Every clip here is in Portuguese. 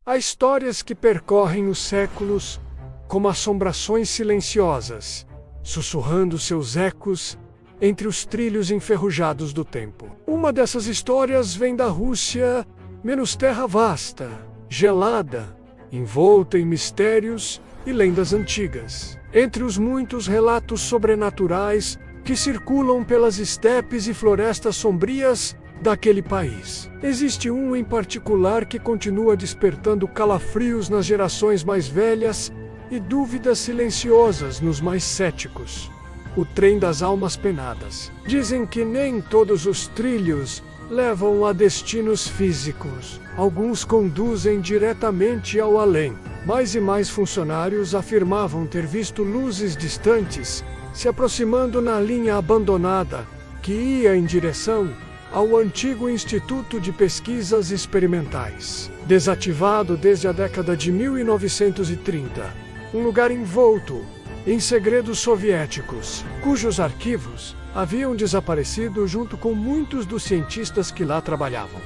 Há histórias que percorrem os séculos como assombrações silenciosas, sussurrando seus ecos entre os trilhos enferrujados do tempo. Uma dessas histórias vem da Rússia, menos terra vasta, gelada, envolta em mistérios e lendas antigas. Entre os muitos relatos sobrenaturais que circulam pelas estepes e florestas sombrias daquele país, existe um em particular que continua despertando calafrios nas gerações mais velhas e dúvidas silenciosas nos mais céticos. O trem das almas penadas. Dizem que nem todos os trilhos levam a destinos físicos. Alguns conduzem diretamente ao além. Mais e mais funcionários afirmavam ter visto luzes distantes se aproximando na linha abandonada, que ia em direção ao antigo Instituto de Pesquisas Experimentais, desativado desde a década de 1930. Um lugar envolto em segredos soviéticos, cujos arquivos haviam desaparecido junto com muitos dos cientistas que lá trabalhavam.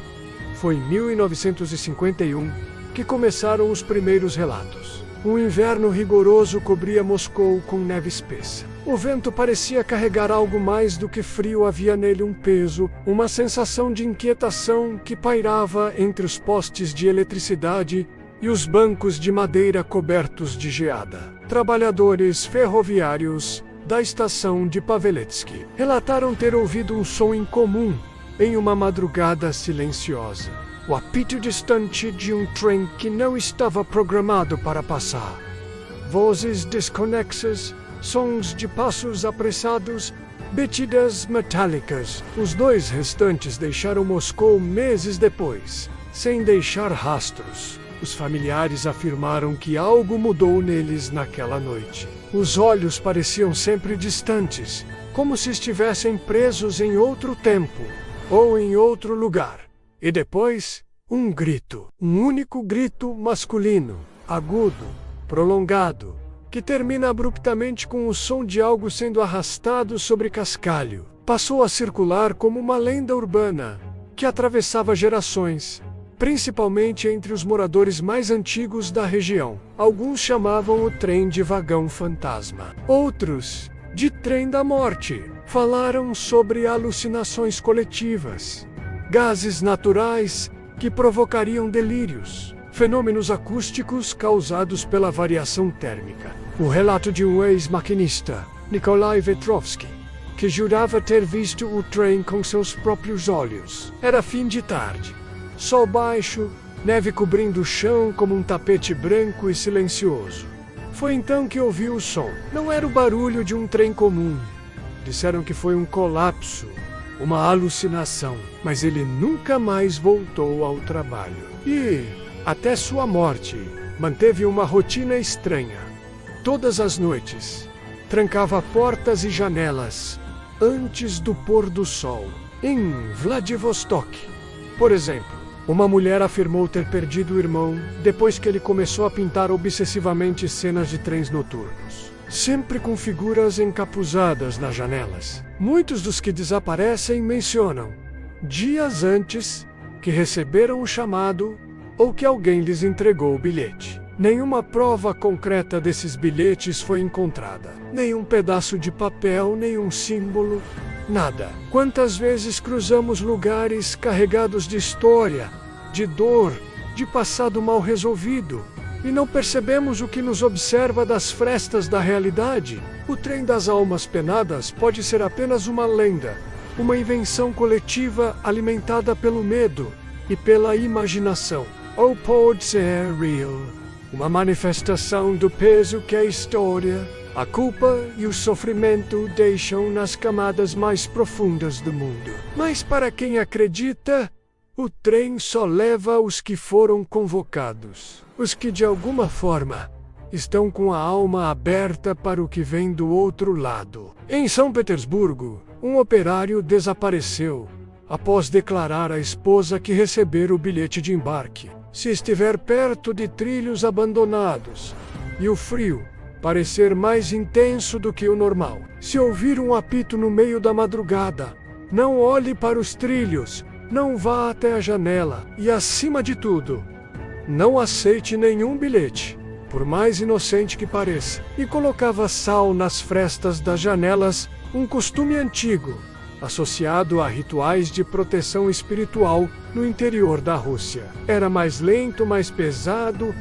Foi em 1951 que começaram os primeiros relatos. Um inverno rigoroso cobria Moscou com neve espessa. O vento parecia carregar algo mais do que frio, havia nele um peso, uma sensação de inquietação que pairava entre os postes de eletricidade e os bancos de madeira cobertos de geada. Trabalhadores ferroviários da estação de Paveletsky relataram ter ouvido um som incomum em uma madrugada silenciosa. O apito distante de um trem que não estava programado para passar. Vozes desconexas, sons de passos apressados, batidas metálicas. Os dois restantes deixaram Moscou meses depois, sem deixar rastros. Os familiares afirmaram que algo mudou neles naquela noite. Os olhos pareciam sempre distantes, como se estivessem presos em outro tempo ou em outro lugar. E depois, um grito. Um único grito masculino, agudo, prolongado, que termina abruptamente com o som de algo sendo arrastado sobre cascalho. Passou a circular como uma lenda urbana que atravessava gerações, principalmente entre os moradores mais antigos da região. Alguns chamavam o trem de vagão fantasma. Outros, de trem da morte. Falaram sobre alucinações coletivas, gases naturais que provocariam delírios, fenômenos acústicos causados pela variação térmica. O relato de um ex-maquinista, Nikolai Vetrovsky, que jurava ter visto o trem com seus próprios olhos. Era fim de tarde. Sol baixo, neve cobrindo o chão como um tapete branco e silencioso. Foi então que ouviu o som. Não era o barulho de um trem comum. Disseram que foi um colapso, uma alucinação, mas ele nunca mais voltou ao trabalho. E, até sua morte, manteve uma rotina estranha. Todas as noites, trancava portas e janelas antes do pôr do sol. Em Vladivostok, por exemplo, uma mulher afirmou ter perdido o irmão depois que ele começou a pintar obsessivamente cenas de trens noturnos, sempre com figuras encapuzadas nas janelas. Muitos dos que desaparecem mencionam, dias antes, que receberam o chamado ou que alguém lhes entregou o bilhete. Nenhuma prova concreta desses bilhetes foi encontrada. Nenhum pedaço de papel, nenhum símbolo, nada. Quantas vezes cruzamos lugares carregados de história, de dor, de passado mal resolvido, e não percebemos o que nos observa das frestas da realidade? O trem das almas penadas pode ser apenas uma lenda, uma invenção coletiva alimentada pelo medo e pela imaginação. Ou pode ser real, uma manifestação do peso que a história, a culpa e o sofrimento deixam nas camadas mais profundas do mundo. Mas para quem acredita, o trem só leva os que foram convocados. Os que de alguma forma estão com a alma aberta para o que vem do outro lado. Em São Petersburgo, um operário desapareceu após declarar à esposa que recebera o bilhete de embarque. Se estiver perto de trilhos abandonados e o frio parecer mais intenso do que o normal, se ouvir um apito no meio da madrugada, não olhe para os trilhos, não vá até a janela e, acima de tudo, Não aceite nenhum bilhete, por mais inocente que pareça, e colocava sal nas frestas das janelas, um costume antigo, associado a rituais de proteção espiritual no interior da Rússia. Era mais lento, mais pesado,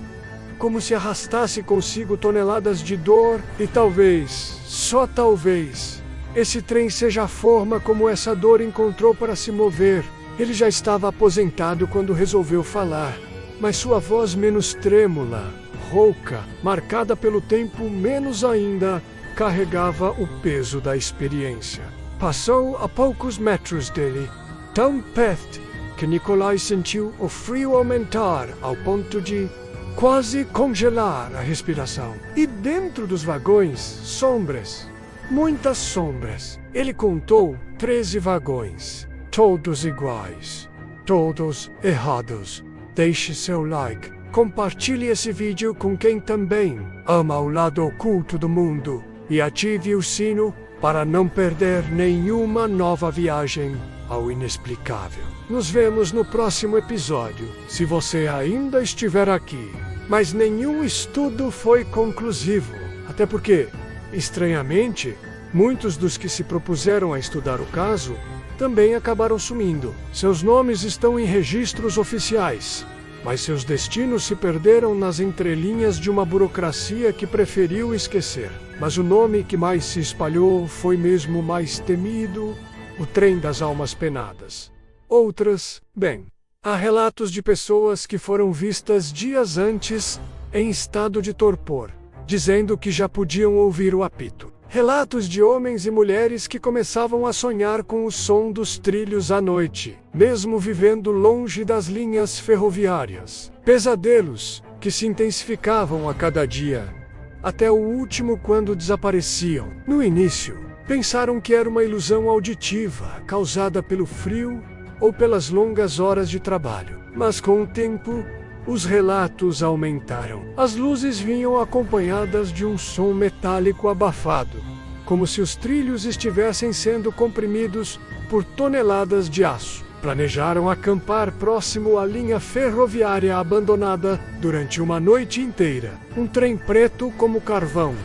como se arrastasse consigo toneladas de dor, e talvez, só talvez, esse trem seja a forma como essa dor encontrou para se mover. Ele já estava aposentado quando resolveu falar, mas sua voz menos trêmula, rouca, marcada pelo tempo menos ainda, carregava o peso da experiência. Passou a poucos metros dele, tão perto que Nikolai sentiu o frio aumentar ao ponto de quase congelar a respiração. E dentro dos vagões, sombras, muitas sombras. Ele contou 13 vagões, todos iguais, todos errados. Deixe seu like, compartilhe esse vídeo com quem também ama o lado oculto do mundo e ative o sino para não perder nenhuma nova viagem ao inexplicável. Nos vemos no próximo episódio, se você ainda estiver aqui. Mas nenhum estudo foi conclusivo, até porque, estranhamente, muitos dos que se propuseram a estudar o caso também acabaram sumindo. Seus nomes estão em registros oficiais, mas seus destinos se perderam nas entrelinhas de uma burocracia que preferiu esquecer. Mas o nome que mais se espalhou foi mesmo mais temido: o trem das almas penadas. Outras, bem, há relatos de pessoas que foram vistas dias antes em estado de torpor, dizendo que já podiam ouvir o apito. Relatos de homens e mulheres que começavam a sonhar com o som dos trilhos à noite, mesmo vivendo longe das linhas ferroviárias. Pesadelos que se intensificavam a cada dia, até o último quando desapareciam. No início, pensaram que era uma ilusão auditiva causada pelo frio ou pelas longas horas de trabalho. Mas com o tempo, os relatos aumentaram. As luzes vinham acompanhadas de um som metálico abafado, como se os trilhos estivessem sendo comprimidos por toneladas de aço. Planejaram acampar próximo à linha ferroviária abandonada durante uma noite inteira. Um trem preto como carvão,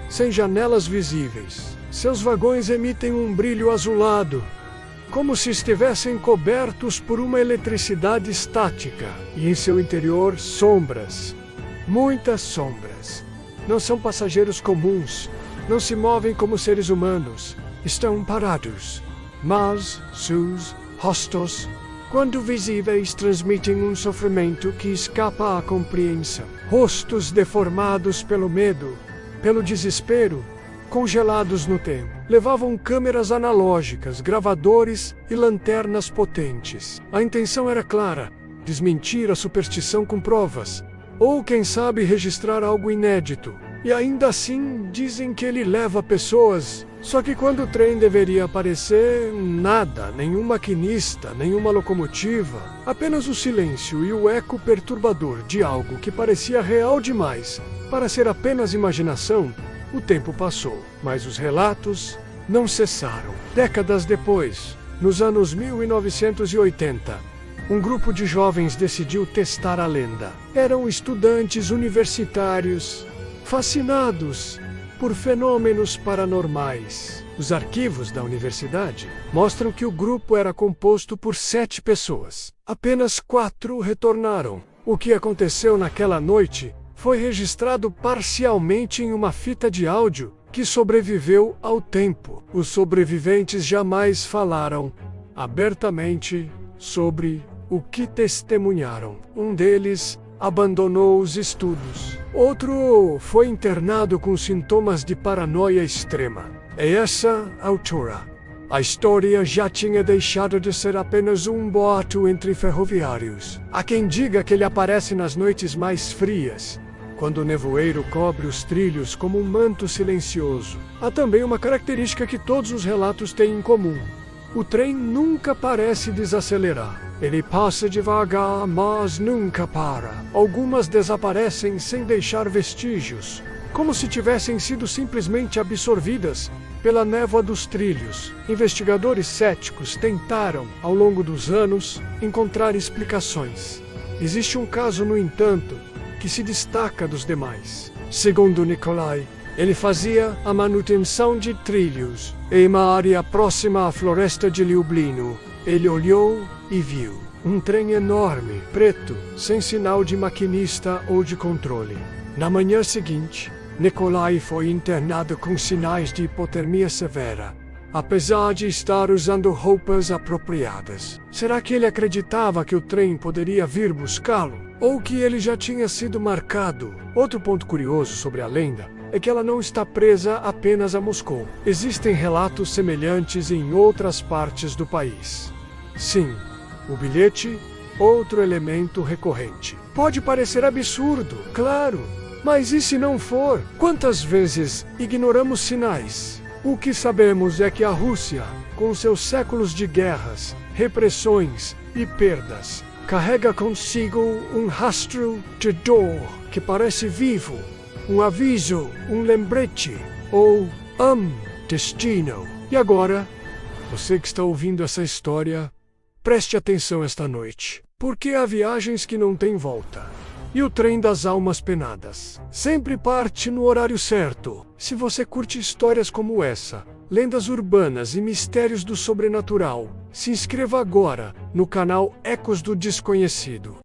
sem janelas visíveis. Seus vagões emitem um brilho azulado, como se estivessem cobertos por uma eletricidade estática, e em seu interior sombras, muitas sombras. Não são passageiros comuns, não se movem como seres humanos, estão parados, mas seus rostos, quando visíveis, transmitem um sofrimento que escapa à compreensão. Rostos deformados pelo medo, pelo desespero, congelados no tempo. Levavam câmeras analógicas, gravadores e lanternas potentes. A intenção era clara: desmentir a superstição com provas, ou quem sabe registrar algo inédito. E ainda assim dizem que ele leva pessoas. Só que quando o trem deveria aparecer, nada, nenhum maquinista, nenhuma locomotiva, apenas o silêncio e o eco perturbador de algo que parecia real demais para ser apenas imaginação. O tempo passou, mas os relatos não cessaram. Décadas depois, nos anos 1980, um grupo de jovens decidiu testar a lenda. Eram estudantes universitários, fascinados por fenômenos paranormais. Os arquivos da universidade mostram que o grupo era composto por 7 pessoas. Apenas 4 retornaram. O que aconteceu naquela noite foi registrado parcialmente em uma fita de áudio que sobreviveu ao tempo. Os sobreviventes jamais falaram abertamente sobre o que testemunharam. Um deles abandonou os estudos. Outro foi internado com sintomas de paranoia extrema. E essa altura, a história já tinha deixado de ser apenas um boato entre ferroviários. Há quem diga que ele aparece nas noites mais frias, quando o nevoeiro cobre os trilhos como um manto silencioso. Há também uma característica que todos os relatos têm em comum: o trem nunca parece desacelerar. Ele passa devagar, mas nunca para. Algumas desaparecem sem deixar vestígios, como se tivessem sido simplesmente absorvidas pela névoa dos trilhos. Investigadores céticos tentaram, ao longo dos anos, encontrar explicações. Existe um caso, no entanto, que se destaca dos demais. Segundo Nikolai, ele fazia a manutenção de trilhos em uma área próxima à floresta de Liublino. Ele olhou e viu um trem enorme, preto, sem sinal de maquinista ou de controle. Na manhã seguinte, Nikolai foi internado com sinais de hipotermia severa, apesar de estar usando roupas apropriadas. Será que ele acreditava que o trem poderia vir buscá-lo? Ou que ele já tinha sido marcado? Outro ponto curioso sobre a lenda é que ela não está presa apenas a Moscou. Existem relatos semelhantes em outras partes do país. Sim, o bilhete, outro elemento recorrente. Pode parecer absurdo, claro, mas e se não for? Quantas vezes ignoramos sinais? O que sabemos é que a Rússia, com seus séculos de guerras, repressões e perdas, carrega consigo um rastro de dor que parece vivo, um aviso, um lembrete ou destino. E agora, você que está ouvindo essa história, preste atenção esta noite, porque há viagens que não têm volta. E o trem das almas penadas sempre parte no horário certo. Se você curte histórias como essa, lendas urbanas e mistérios do sobrenatural, se inscreva agora no canal Ecos do Desconhecido.